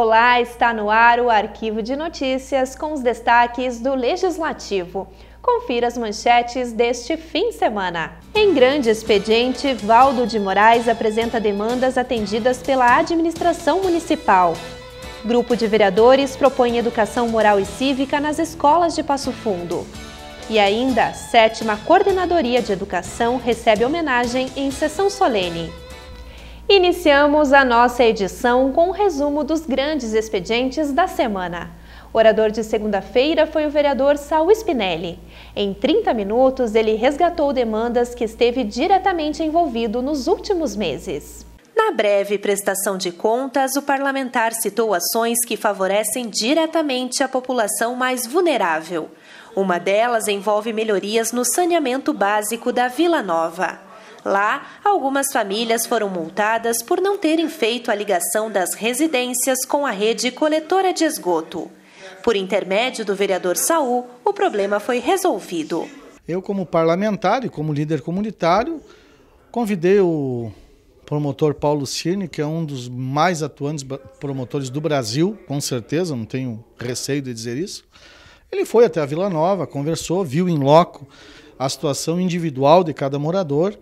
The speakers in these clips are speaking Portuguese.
Olá, está no ar o Arquivo de Notícias com os destaques do Legislativo. Confira as manchetes deste fim de semana. Em grande expediente, Valdo de Moraes apresenta demandas atendidas pela administração municipal. Grupo de vereadores propõe educação moral e cívica nas escolas de Passo Fundo. E ainda, a 7ª Coordenadoria de Educação recebe homenagem em sessão solene. Iniciamos a nossa edição com um resumo dos grandes expedientes da semana. O orador de segunda-feira foi o vereador Saul Spinelli. Em 30 minutos, ele resgatou demandas que esteve diretamente envolvido nos últimos meses. Na breve prestação de contas, o parlamentar citou ações que favorecem diretamente a população mais vulnerável. Uma delas envolve melhorias no saneamento básico da Vila Nova. Lá, algumas famílias foram multadas por não terem feito a ligação das residências com a rede coletora de esgoto. Por intermédio do vereador Saul, o problema foi resolvido. Eu, como parlamentar e como líder comunitário, convidei o promotor Paulo Cirne, que é um dos mais atuantes promotores do Brasil, com certeza, não tenho receio de dizer isso. Ele foi até a Vila Nova, conversou, viu em loco a situação individual de cada morador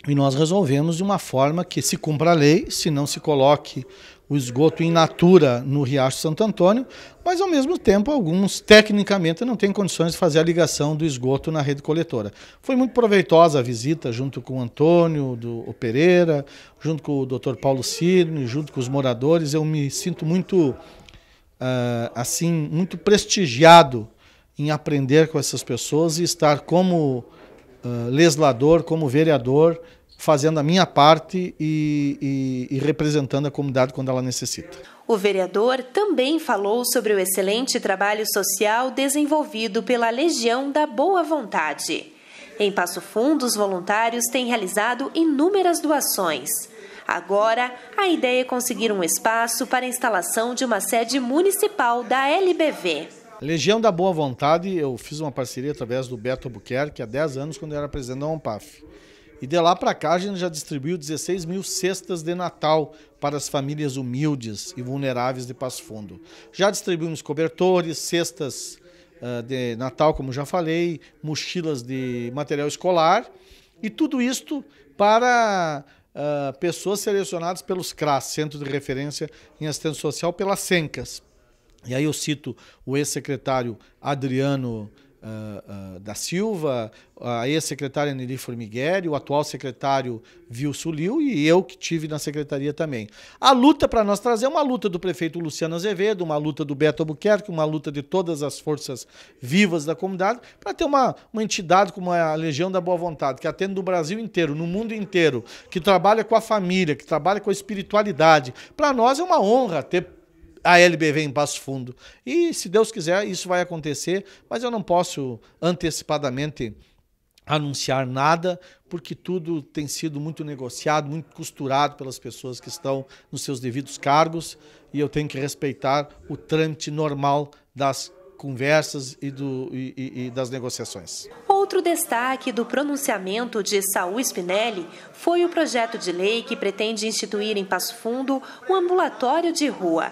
e nós resolvemos de uma forma que se cumpra a lei, se não se coloque o esgoto in natura no Riacho Santo Antônio, mas ao mesmo tempo alguns tecnicamente não têm condições de fazer a ligação do esgoto na rede coletora. Foi muito proveitosa a visita junto com o Antônio o Pereira, junto com o Dr. Paulo Cirne, junto com os moradores. Eu me sinto muito muito prestigiado em aprender com essas pessoas e estar como legislador, como vereador, fazendo a minha parte e representando a comunidade quando ela necessita. O vereador também falou sobre o excelente trabalho social desenvolvido pela Legião da Boa Vontade. Em Passo Fundo, os voluntários têm realizado inúmeras doações. Agora, a ideia é conseguir um espaço para a instalação de uma sede municipal da LBV. Legião da Boa Vontade, eu fiz uma parceria através do Beto Albuquerque há 10 anos, quando eu era presidente da ONPAF. E de lá para cá a gente já distribuiu 16 mil cestas de Natal para as famílias humildes e vulneráveis de Passo Fundo. Já distribuímos cobertores, cestas de Natal, como já falei, mochilas de material escolar e tudo isto para pessoas selecionadas pelos CRAS, Centro de Referência em Assistência Social, pelas SENCAS. E aí eu cito o ex-secretário Adriano da Silva, a ex-secretária Nelly Formigueri, o atual secretário Vilso Liu e eu que tive na secretaria também. A luta para nós trazer é uma luta do prefeito Luciano Azevedo, uma luta do Beto Albuquerque, uma luta de todas as forças vivas da comunidade, para ter uma entidade como a Legião da Boa Vontade, que atende no Brasil inteiro, no mundo inteiro, que trabalha com a família, que trabalha com a espiritualidade. Para nós é uma honra ter a LBV em Passo Fundo. E, se Deus quiser, isso vai acontecer, mas eu não posso antecipadamente anunciar nada, porque tudo tem sido muito negociado, muito costurado pelas pessoas que estão nos seus devidos cargos, e eu tenho que respeitar o trâmite normal das conversas e das negociações. Outro destaque do pronunciamento de Saul Spinelli foi o projeto de lei que pretende instituir em Passo Fundo um ambulatório de rua.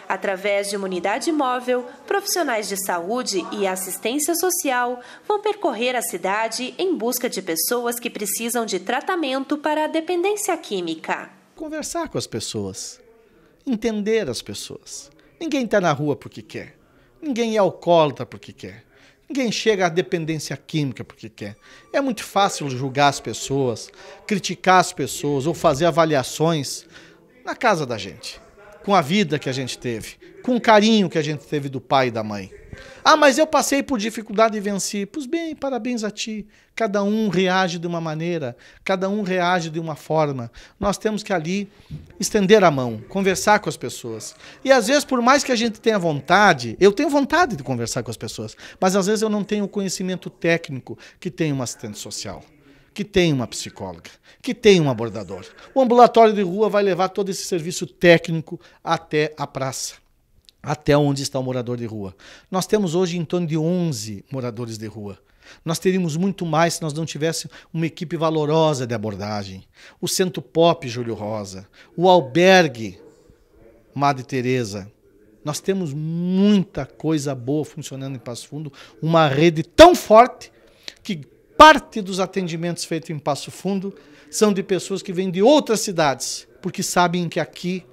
Através de uma unidade móvel, profissionais de saúde e assistência social vão percorrer a cidade em busca de pessoas que precisam de tratamento para a dependência química. Conversar com as pessoas, entender as pessoas. Ninguém está na rua porque quer, ninguém é alcoólatra porque quer, ninguém chega à dependência química porque quer. É muito fácil julgar as pessoas, criticar as pessoas ou fazer avaliações na casa da gente, com a vida que a gente teve, com o carinho que a gente teve do pai e da mãe. Ah, mas eu passei por dificuldade e venci. Pois bem, parabéns a ti. Cada um reage de uma maneira, cada um reage de uma forma. Nós temos que ali estender a mão, conversar com as pessoas. E às vezes, por mais que a gente tenha vontade, eu tenho vontade de conversar com as pessoas, mas às vezes eu não tenho o conhecimento técnico que tem um assistente social, que tem uma psicóloga, que tem um abordador. O ambulatório de rua vai levar todo esse serviço técnico até a praça, até onde está o morador de rua. Nós temos hoje em torno de 11 moradores de rua. Nós teríamos muito mais se nós não tivéssemos uma equipe valorosa de abordagem. O Centro Pop Júlio Rosa, o albergue Madre Teresa. Nós temos muita coisa boa funcionando em Passo Fundo, uma rede tão forte que parte dos atendimentos feitos em Passo Fundo são de pessoas que vêm de outras cidades, porque sabem que aqui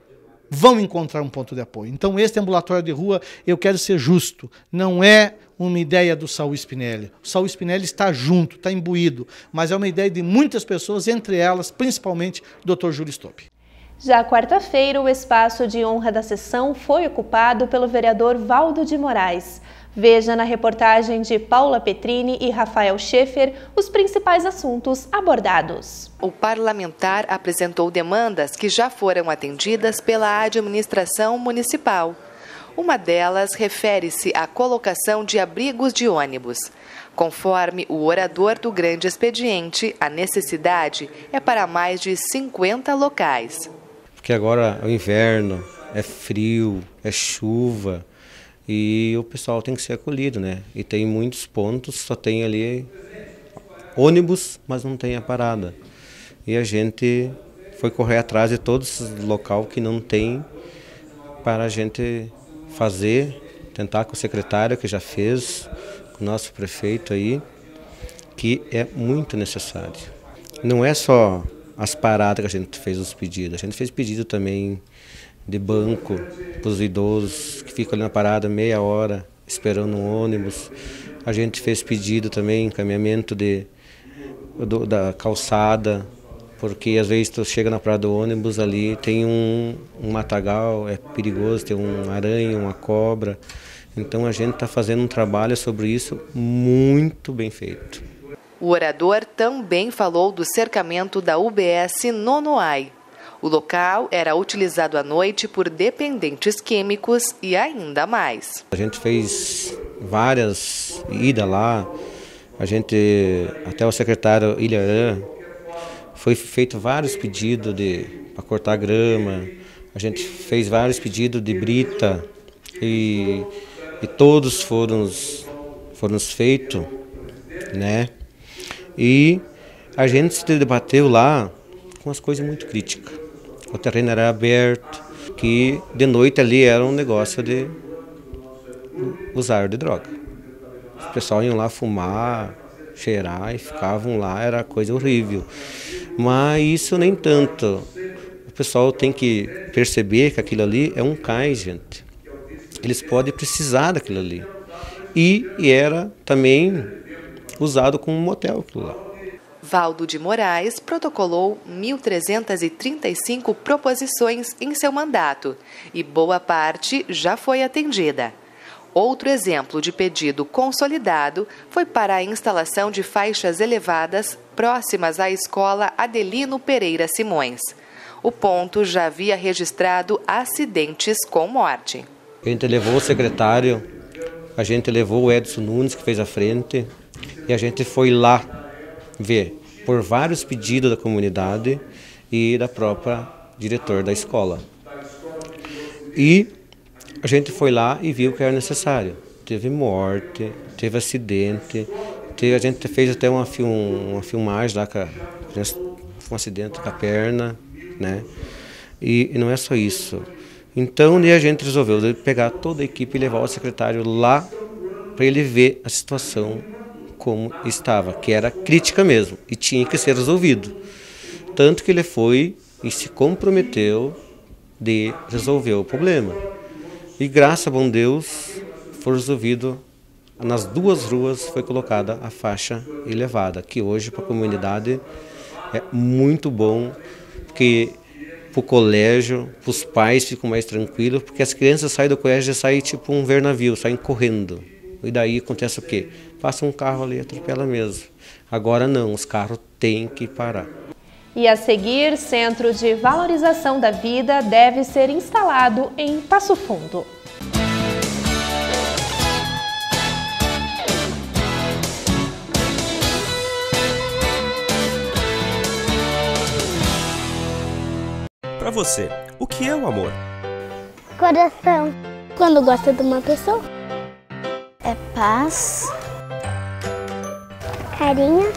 vão encontrar um ponto de apoio. Então, este ambulatório de rua, eu quero ser justo, não é uma ideia do Saul Spinelli. O Saul Spinelli está junto, está imbuído, mas é uma ideia de muitas pessoas, entre elas, principalmente, o Dr. Júlio Stopp. Já quarta-feira, o espaço de honra da sessão foi ocupado pelo vereador Valdo de Moraes. Veja na reportagem de Paula Petrini e Rafael Schaefer os principais assuntos abordados. O parlamentar apresentou demandas que já foram atendidas pela administração municipal. Uma delas refere-se à colocação de abrigos de ônibus. Conforme o orador do grande expediente, a necessidade é para mais de 50 locais. Porque agora é o inverno, é frio, é chuva e o pessoal tem que ser acolhido, né? E tem muitos pontos, só tem ali ônibus, mas não tem a parada. E a gente foi correr atrás de todos os locais que não tem para a gente fazer, tentar com o secretário que já fez, com o nosso prefeito aí, que é muito necessário. Não é só as paradas que a gente fez os pedidos, a gente fez pedido também de banco para os idosos que ficam ali na parada meia hora esperando um ônibus. A gente fez pedido também, encaminhamento da calçada, porque às vezes tu chega na parada do ônibus ali, tem um matagal, é perigoso, tem um aranha, uma cobra. Então a gente está fazendo um trabalho sobre isso muito bem feito. O orador também falou do cercamento da UBS Nonoai. O local era utilizado à noite por dependentes químicos e ainda mais. A gente fez várias idas lá, até o secretário Ilharã, foi feito vários pedidos para cortar grama, a gente fez vários pedidos de brita e todos foram feitos, né? E a gente se debateu lá com as coisas muito críticas. O terreno era aberto, que de noite ali era um negócio de usar de droga. O pessoal iam lá fumar, cheirar e ficavam lá, era coisa horrível. Mas isso nem tanto. O pessoal tem que perceber que aquilo ali é um cais, gente. Eles podem precisar daquilo ali. E era também usado como um motel aquilo lá. Valdo de Moraes protocolou 1.335 proposições em seu mandato e boa parte já foi atendida. Outro exemplo de pedido consolidado foi para a instalação de faixas elevadas próximas à escola Adelino Pereira Simões. O ponto já havia registrado acidentes com morte. A gente levou o secretário, a gente levou o Edson Nunes, que fez a frente, e a gente foi lá ver por vários pedidos da comunidade e da própria diretora da escola. E a gente foi lá e viu que era necessário. Teve morte, teve acidente, a gente fez até uma filmagem lá, um acidente com a perna, né? E não é só isso. Então a gente resolveu pegar toda a equipe e levar o secretário lá para ele ver a situação como estava, que era crítica mesmo, e tinha que ser resolvido. Tanto que ele foi e se comprometeu de resolver o problema. E graças a bom Deus, foi resolvido, nas duas ruas foi colocada a faixa elevada, que hoje para a comunidade é muito bom, porque para o colégio, para os pais ficam mais tranquilos, porque as crianças saem do colégio e saem tipo um ver-navio, saem correndo. E daí acontece o quê? Passa um carro ali e atropela mesmo. Agora não, os carros têm que parar. E a seguir, Centro de Valorização da Vida deve ser instalado em Passo Fundo. Para você, o que é o amor? Coração. Quando gosta de uma pessoa. É paz. Carinho.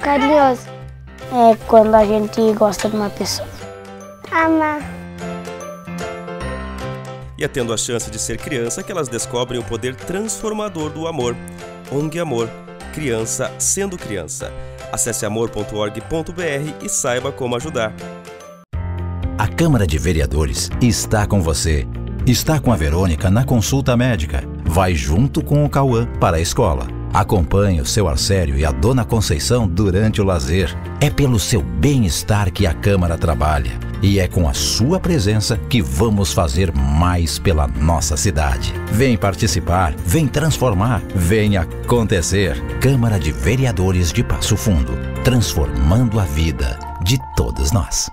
Carinhoso. É quando a gente gosta de uma pessoa. Amar. E é tendo a chance de ser criança que elas descobrem o poder transformador do amor. ONG Amor, criança sendo criança. Acesse amor.org.br e saiba como ajudar. A Câmara de Vereadores está com você. Está com a Verônica na consulta médica. Vai junto com o Cauã para a escola. Acompanhe o seu Arcério e a Dona Conceição durante o lazer. É pelo seu bem-estar que a Câmara trabalha. E é com a sua presença que vamos fazer mais pela nossa cidade. Vem participar, vem transformar, vem acontecer. Câmara de Vereadores de Passo Fundo, transformando a vida de todos nós.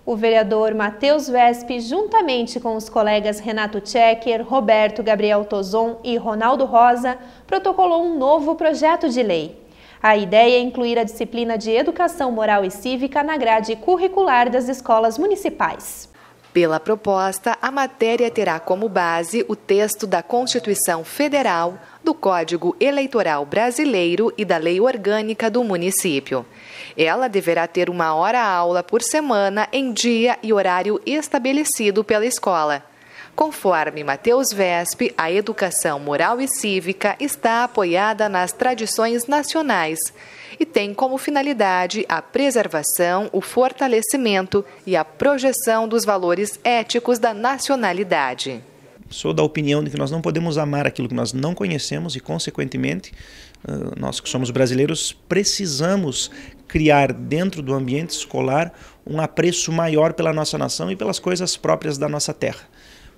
O vereador Matheus Vesp, juntamente com os colegas Renato Tchecker, Roberto Gabriel Tozon e Ronaldo Rosa, protocolou um novo projeto de lei. A ideia é incluir a disciplina de Educação Moral e Cívica na grade curricular das escolas municipais. Pela proposta, a matéria terá como base o texto da Constituição Federal, do Código Eleitoral Brasileiro e da Lei Orgânica do município. Ela deverá ter 1 hora-aula por semana em dia e horário estabelecido pela escola. Conforme Matheus Vesp, a educação moral e cívica está apoiada nas tradições nacionais e tem como finalidade a preservação, o fortalecimento e a projeção dos valores éticos da nacionalidade. Sou da opinião de que nós não podemos amar aquilo que nós não conhecemos e, consequentemente, nós que somos brasileiros precisamos criar dentro do ambiente escolar um apreço maior pela nossa nação e pelas coisas próprias da nossa terra.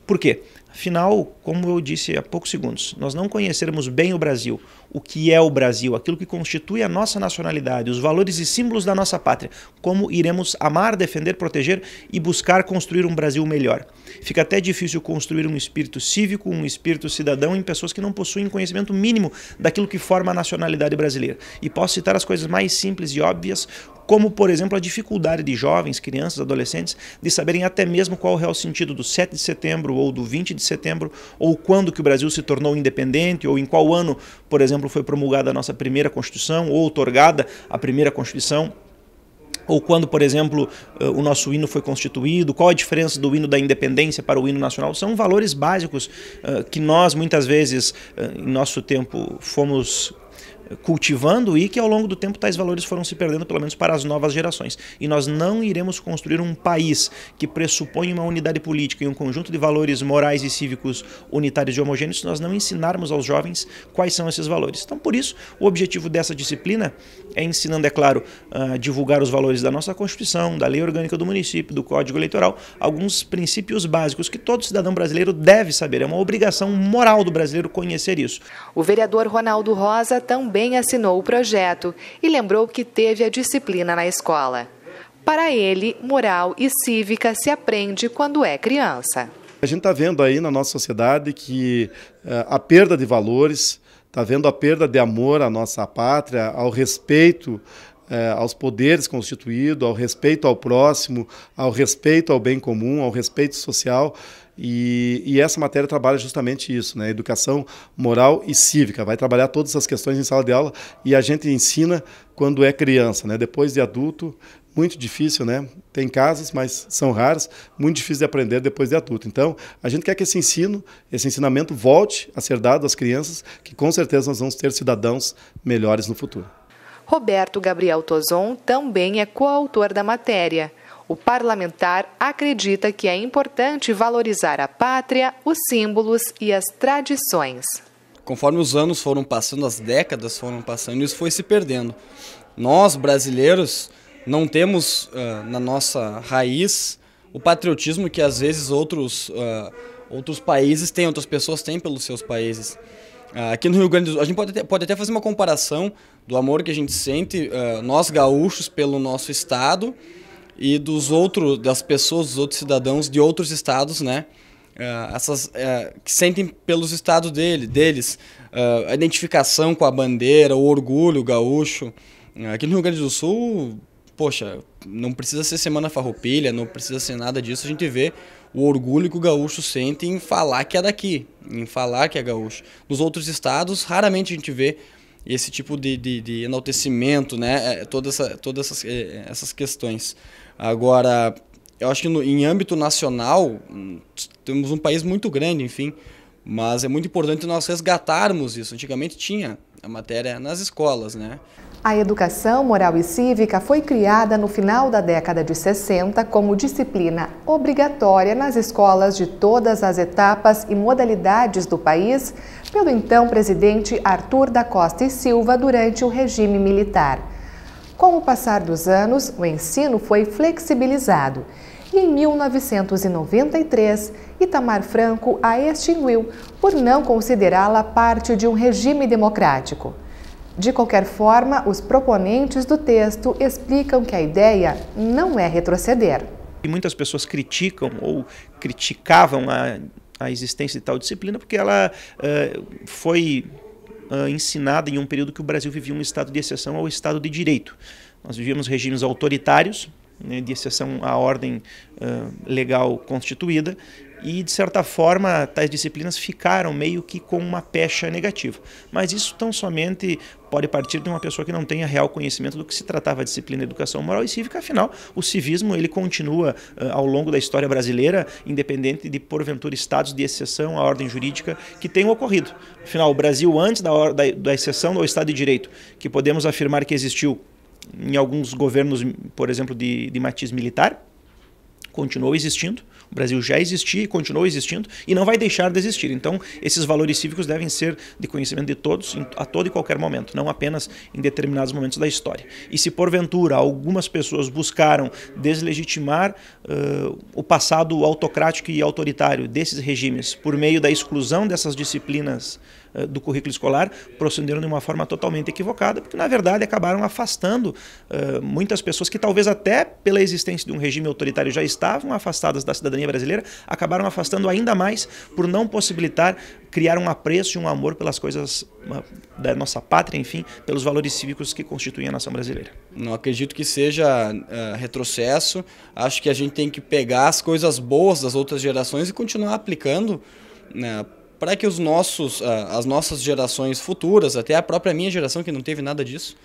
Por quê? Afinal, como eu disse há poucos segundos, nós não conhecermos bem o Brasil, o que é o Brasil, aquilo que constitui a nossa nacionalidade, os valores e símbolos da nossa pátria, como iremos amar, defender, proteger e buscar construir um Brasil melhor. Fica até difícil construir um espírito cívico, um espírito cidadão em pessoas que não possuem conhecimento mínimo daquilo que forma a nacionalidade brasileira. E posso citar as coisas mais simples e óbvias, como, por exemplo, a dificuldade de jovens, crianças, adolescentes, de saberem até mesmo qual é o real sentido do 7 de setembro ou do 20 de setembro, ou quando que o Brasil se tornou independente, ou em qual ano, por exemplo, foi promulgada a nossa primeira Constituição, ou outorgada a primeira Constituição, ou quando, por exemplo, o nosso hino foi constituído, qual a diferença do hino da independência para o hino nacional. São valores básicos que nós, muitas vezes, em nosso tempo, fomos cultivando e que ao longo do tempo tais valores foram se perdendo, pelo menos para as novas gerações. E nós não iremos construir um país que pressupõe uma unidade política e um conjunto de valores morais e cívicos unitários e homogêneos se nós não ensinarmos aos jovens quais são esses valores. Então, por isso, o objetivo dessa disciplina é ensinando, é claro, a divulgar os valores da nossa Constituição, da Lei Orgânica do município, do Código Eleitoral, alguns princípios básicos que todo cidadão brasileiro deve saber. É uma obrigação moral do brasileiro conhecer isso. O vereador Ronaldo Rosa também assinou o projeto e lembrou que teve a disciplina na escola. Para ele, moral e cívica se aprende quando é criança. A gente está vendo aí na nossa sociedade que a perda de valores, está vendo a perda de amor à nossa pátria, ao respeito aos poderes constituídos, ao respeito ao próximo, ao respeito ao bem comum, ao respeito social. E essa matéria trabalha justamente isso, né? Educação moral e cívica. Vai trabalhar todas essas questões em sala de aula e a gente ensina quando é criança, né? Depois de adulto, muito difícil, né? Tem casos, mas são raros, muito difícil de aprender depois de adulto. Então, a gente quer que esse ensinamento volte a ser dado às crianças, que com certeza nós vamos ter cidadãos melhores no futuro. Roberto Gabriel Tozon também é coautor da matéria. O parlamentar acredita que é importante valorizar a pátria, os símbolos e as tradições. Conforme os anos foram passando, as décadas foram passando, isso foi se perdendo. Nós, brasileiros, não temos na nossa raiz o patriotismo que às vezes outros países têm, outras pessoas têm pelos seus países. Aqui no Rio Grande do Sul, a gente pode até fazer uma comparação do amor que a gente sente, nós gaúchos, pelo nosso estado, e das pessoas, dos outros cidadãos de outros estados, né? Que sentem pelos estados deles, a identificação com a bandeira, o orgulho gaúcho. Aqui no Rio Grande do Sul, poxa, não precisa ser Semana Farroupilha, não precisa ser nada disso, a gente vê o orgulho que o gaúcho sente em falar que é daqui, em falar que é gaúcho. Nos outros estados, raramente a gente vê esse tipo de enaltecimento, né? Todas essas questões. Agora, eu acho que em âmbito nacional, temos um país muito grande, enfim, mas é muito importante nós resgatarmos isso. Antigamente tinha a matéria nas escolas, né? A educação moral e cívica foi criada no final da década de 60 como disciplina obrigatória nas escolas de todas as etapas e modalidades do país pelo então presidente Arthur da Costa e Silva durante o regime militar. Com o passar dos anos, o ensino foi flexibilizado e em 1993, Itamar Franco a extinguiu por não considerá-la parte de um regime democrático. De qualquer forma, os proponentes do texto explicam que a ideia não é retroceder. E muitas pessoas criticam ou criticavam a existência de tal disciplina porque ela foi ensinada em um período que o Brasil vivia um estado de exceção ao estado de direito. Nós vivíamos regimes autoritários, né, de exceção à ordem legal constituída, e, de certa forma, tais disciplinas ficaram meio que com uma pecha negativa. Mas isso tão somente pode partir de uma pessoa que não tenha real conhecimento do que se tratava a disciplina de educação moral e cívica. Afinal, o civismo ele continua ao longo da história brasileira, independente de, porventura, estados de exceção à ordem jurídica que tenham ocorrido. Afinal, o Brasil, antes da exceção ao Estado de Direito, que podemos afirmar que existiu em alguns governos, por exemplo, de matiz militar, continuou existindo. O Brasil já existia e continuou existindo e não vai deixar de existir. Então, esses valores cívicos devem ser de conhecimento de todos a todo e qualquer momento, não apenas em determinados momentos da história. E se porventura algumas pessoas buscaram deslegitimar o passado autocrático e autoritário desses regimes por meio da exclusão dessas disciplinas do currículo escolar, procederam de uma forma totalmente equivocada, porque na verdade acabaram afastando muitas pessoas que talvez até pela existência de um regime autoritário já estavam afastadas da cidadania brasileira, acabaram afastando ainda mais por não possibilitar criar um apreço e um amor pelas coisas da nossa pátria, enfim, pelos valores cívicos que constituem a nação brasileira. Não acredito que seja retrocesso, acho que a gente tem que pegar as coisas boas das outras gerações e continuar aplicando, né, para que as nossas gerações futuras, até a própria minha geração que não teve nada disso,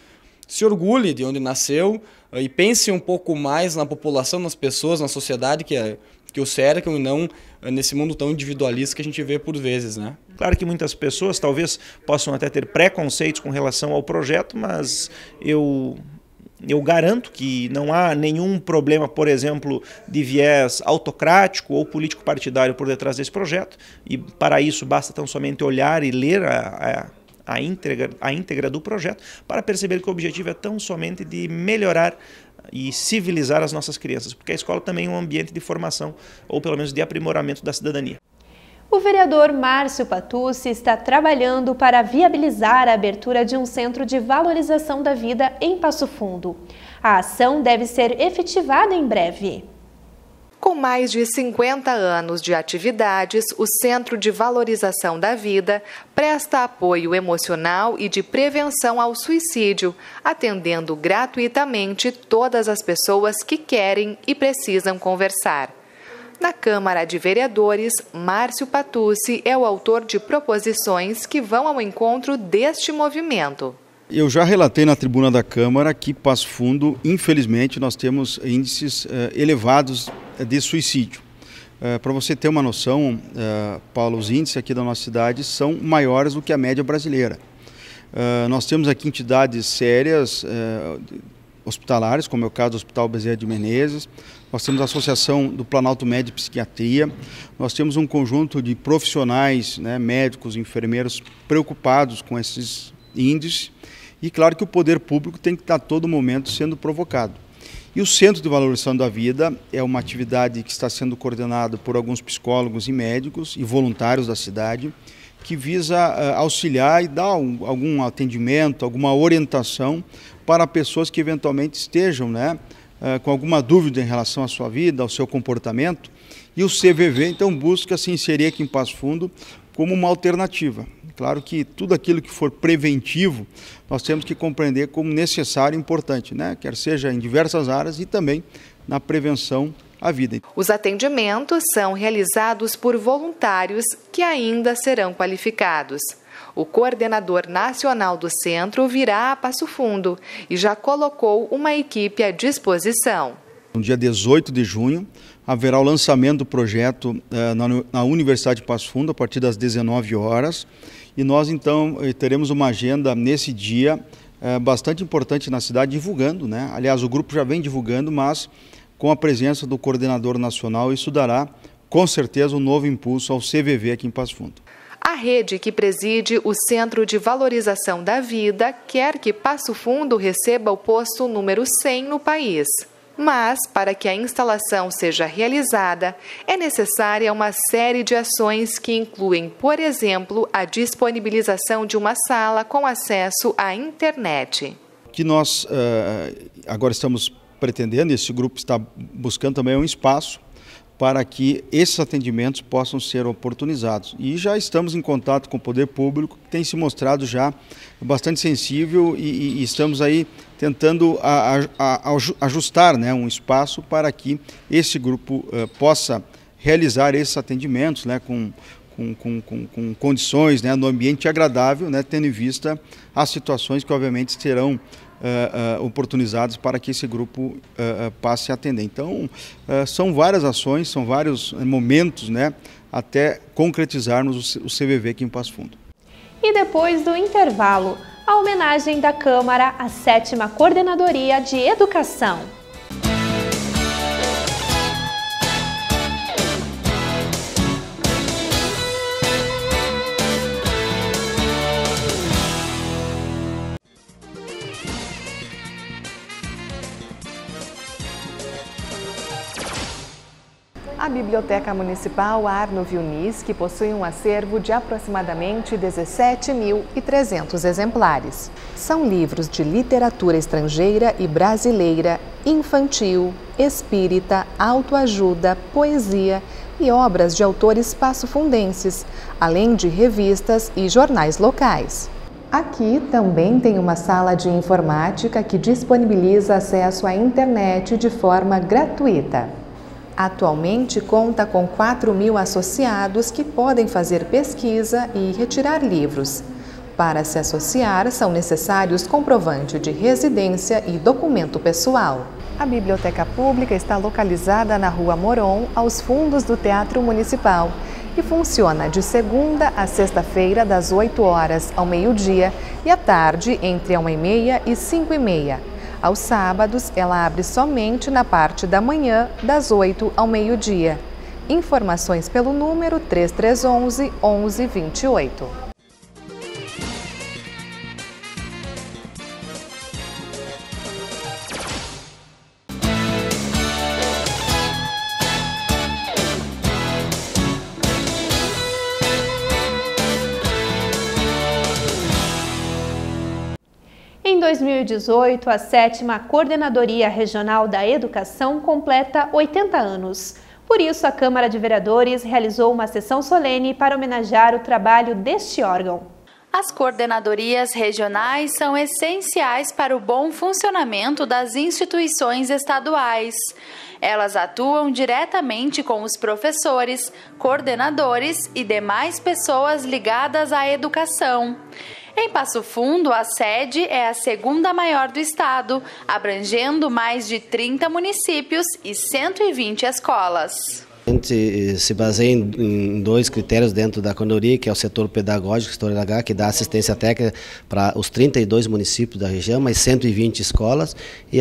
se orgulhe de onde nasceu e pense um pouco mais na população, nas pessoas, na sociedade que o cercam e não nesse mundo tão individualista que a gente vê por vezes, né? Claro que muitas pessoas talvez possam até ter preconceitos com relação ao projeto, mas eu garanto que não há nenhum problema, por exemplo, de viés autocrático ou político-partidário por detrás desse projeto, e para isso basta tão somente olhar e ler a íntegra do projeto para perceber que o objetivo é tão somente de melhorar e civilizar as nossas crianças, porque a escola também é um ambiente de formação, ou pelo menos de aprimoramento da cidadania. O vereador Márcio Patucci está trabalhando para viabilizar a abertura de um centro de valorização da vida em Passo Fundo. A ação deve ser efetivada em breve. Com mais de 50 anos de atividades, o Centro de Valorização da Vida presta apoio emocional e de prevenção ao suicídio, atendendo gratuitamente todas as pessoas que querem e precisam conversar. Na Câmara de Vereadores, Márcio Patucci é o autor de proposições que vão ao encontro deste movimento. Eu já relatei na tribuna da Câmara que Passo Fundo, infelizmente, nós temos índices elevados de suicídio. Para você ter uma noção, Paulo, os índices aqui da nossa cidade são maiores do que a média brasileira. Nós temos aqui entidades sérias, hospitalares, como é o caso do Hospital Bezerra de Menezes, nós temos a Associação do Planalto Médio de Psiquiatria, nós temos um conjunto de profissionais, né, médicos, enfermeiros, preocupados com esses índices, e claro que o poder público tem que estar a todo momento sendo provocado. E o Centro de Valorização da Vida é uma atividade que está sendo coordenada por alguns psicólogos e médicos e voluntários da cidade, que visa auxiliar e dar algum atendimento, alguma orientação para pessoas que eventualmente estejam, né, com alguma dúvida em relação à sua vida, ao seu comportamento. E o CVV, então, busca se inserir aqui em Passo Fundo como uma alternativa. Claro que tudo aquilo que for preventivo, nós temos que compreender como necessário e importante, né? Quer seja em diversas áreas e também na prevenção à vida. Os atendimentos são realizados por voluntários que ainda serão qualificados. O coordenador nacional do centro virá a Passo Fundo e já colocou uma equipe à disposição. No dia 18 de junho, haverá o lançamento do projeto na Universidade de Passo Fundo, a partir das 19 horas. E nós, então, teremos uma agenda nesse dia bastante importante na cidade, divulgando, né? Aliás, o grupo já vem divulgando, mas com a presença do coordenador nacional, isso dará, com certeza, um novo impulso ao CVV aqui em Passo Fundo. A rede que preside o Centro de Valorização da Vida quer que Passo Fundo receba o posto número 100 no país. Mas, para que a instalação seja realizada, é necessária uma série de ações que incluem, por exemplo, a disponibilização de uma sala com acesso à internet. Que nós agora estamos pretendendo, esse grupo está buscando também um espaço para que esses atendimentos possam ser oportunizados. E já estamos em contato com o poder público, que tem se mostrado já bastante sensível e estamos aí tentando ajustar, né, um espaço para que esse grupo possa realizar esses atendimentos, né, com condições, né, no ambiente agradável, né, tendo em vista as situações que obviamente serão oportunizados para que esse grupo passe a atender. Então, são várias ações, são vários momentos, né, até concretizarmos o CVV aqui em Passo Fundo. E depois do intervalo, a homenagem da Câmara à 7ª Coordenadoria de Educação. A Biblioteca Municipal Arno Vilnis, que possui um acervo de aproximadamente 17.300 exemplares. São livros de literatura estrangeira e brasileira, infantil, espírita, autoajuda, poesia e obras de autores passofundenses, além de revistas e jornais locais. Aqui também tem uma sala de informática que disponibiliza acesso à internet de forma gratuita. Atualmente conta com 4.000 associados que podem fazer pesquisa e retirar livros. Para se associar, são necessários comprovante de residência e documento pessoal. A Biblioteca Pública está localizada na Rua Moron, aos fundos do Teatro Municipal, e funciona de segunda a sexta-feira, das 8 horas ao meio-dia e à tarde, entre 1h30 e 5h30. Aos sábados, ela abre somente na parte da manhã, das 8 ao meio-dia. Informações pelo número 3311 1128. Em 2018, a 7ª Coordenadoria Regional da Educação completa 80 anos. Por isso, a Câmara de Vereadores realizou uma sessão solene para homenagear o trabalho deste órgão. As coordenadorias regionais são essenciais para o bom funcionamento das instituições estaduais. Elas atuam diretamente com os professores, coordenadores e demais pessoas ligadas à educação. Em Passo Fundo, a sede é a segunda maior do estado, abrangendo mais de 30 municípios e 120 escolas. A gente se baseia em 2 critérios dentro da coordenadoria, que é o setor pedagógico, o setor LH, que dá assistência técnica para os 32 municípios da região, mais 120 escolas, e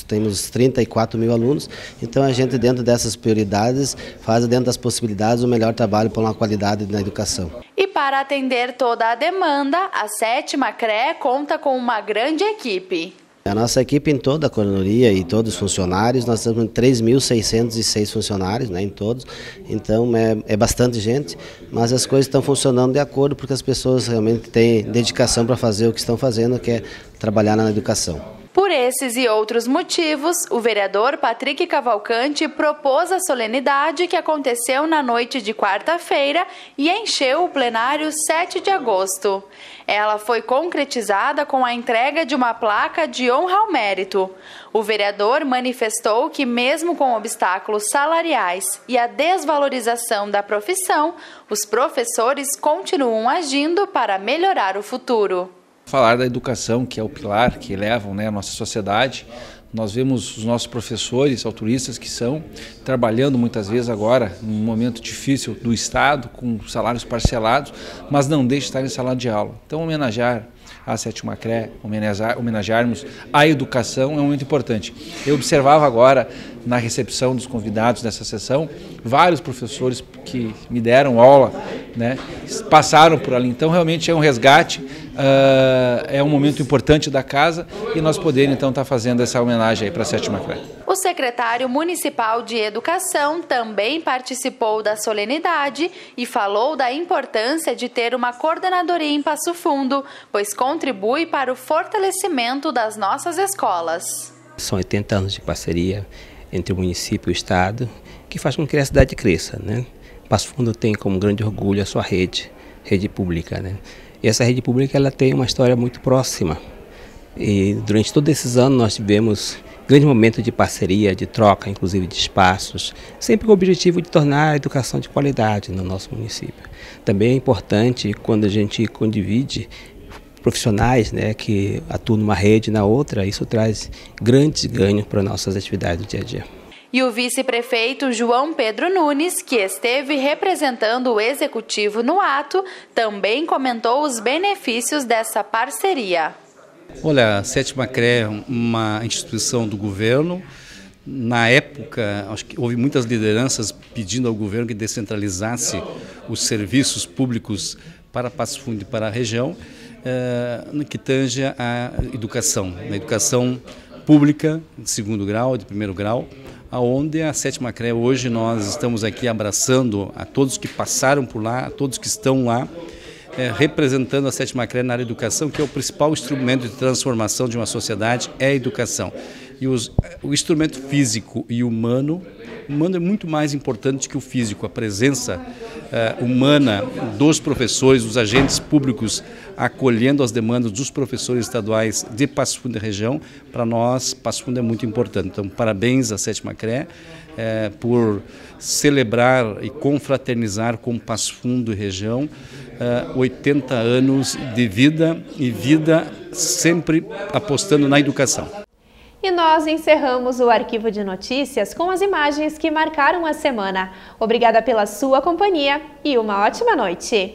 temos 34.000 alunos, então a gente dentro dessas prioridades faz dentro das possibilidades o melhor trabalho para uma qualidade na educação. E para atender toda a demanda, a 7ª CRE conta com uma grande equipe. A nossa equipe em toda a coordenadoria e todos os funcionários, nós temos 3.606 funcionários, né, em todos, então é bastante gente, mas as coisas estão funcionando de acordo porque as pessoas realmente têm dedicação para fazer o que estão fazendo, que é trabalhar na educação. Por esses e outros motivos, o vereador Patrick Cavalcante propôs a solenidade que aconteceu na noite de quarta-feira e encheu o plenário 7 de agosto. Ela foi concretizada com a entrega de uma placa de honra ao mérito. O vereador manifestou que, mesmo com obstáculos salariais e a desvalorização da profissão, os professores continuam agindo para melhorar o futuro. Falar da educação, que é o pilar que elevam, a nossa sociedade. Nós vemos os nossos professores, autoristas que são, trabalhando muitas vezes agora, num momento difícil do Estado, com salários parcelados, mas não deixam de estar em sala de aula. Então, homenagear a 7ª CRE, homenagearmos a educação é um momento importante. Eu observava agora, na recepção dos convidados dessa sessão, vários professores que me deram aula, passaram por ali. Então, realmente é um resgate, é um momento importante da casa e nós podermos, então, estar fazendo essa homenagem aí para a 7ª CRE. O secretário municipal de Educação também participou da solenidade e falou da importância de ter uma coordenadoria em Passo Fundo, pois contribui para o fortalecimento das nossas escolas. São 80 anos de parceria entre o município e o Estado, que faz com que a cidade cresça, Passo Fundo tem como grande orgulho a sua rede pública, E essa rede pública ela tem uma história muito próxima. E durante todos esses anos nós tivemos grande momento de parceria, de troca, inclusive de espaços, sempre com o objetivo de tornar a educação de qualidade no nosso município. Também é importante quando a gente condivide profissionais que atuam numa rede e na outra, isso traz grandes ganhos para nossas atividades do dia a dia. E o vice-prefeito João Pedro Nunes, que esteve representando o executivo no ato, também comentou os benefícios dessa parceria. Olha, a 7ª CRE é uma instituição do governo. Na época, acho que houve muitas lideranças pedindo ao governo que descentralizasse os serviços públicos para Passo Fundo e para a região, no que tange a educação. Na educação pública, de 2º grau, de 1º grau, aonde a 7ª CRE hoje nós estamos aqui abraçando a todos que passaram por lá, a todos que estão lá, representando a 7ª CRE na área de educação, que é o principal instrumento de transformação de uma sociedade, é a educação. E o instrumento físico e humano é muito mais importante que o físico. A presença humana dos professores, dos agentes públicos, acolhendo as demandas dos professores estaduais de Passo Fundo e região, para nós, Passo Fundo é muito importante. Então, parabéns à 7ª CRE por celebrar e confraternizar com Passo Fundo e região 80 anos de vida e vida sempre apostando na educação. E nós encerramos o Arquivo de Notícias com as imagens que marcaram a semana. Obrigada pela sua companhia e uma ótima noite!